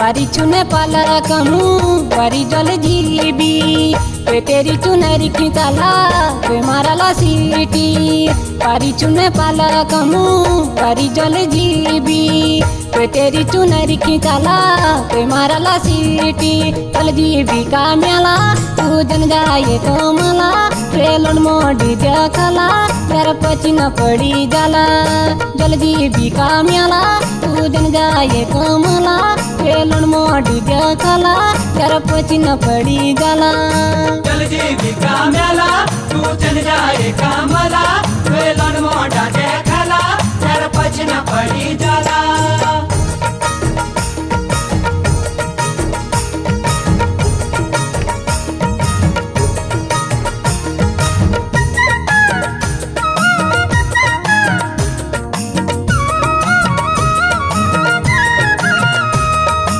पारी चुने पालकमू पारी जल जीबी तेरी चुनरी खिंचाला वे माराला सीटी पारी चुने पालकमू पारी जल जीबी तेरी चुनरी खिंचाला वे माराला सीटी चल जीबी का मेला तू जन जाए तो मला ट्रेलन मोडी देखला यार पछि न पड़ी जाला जल जीबी का मेला तू जन जाए तो मला ट्रेलन मोडी देखला यार पछि न पड़ी जाला चल जीबी का मेला तू चल जाए कमला ट्रेलन मोटा देखला यार पछि न पड़ी जाला।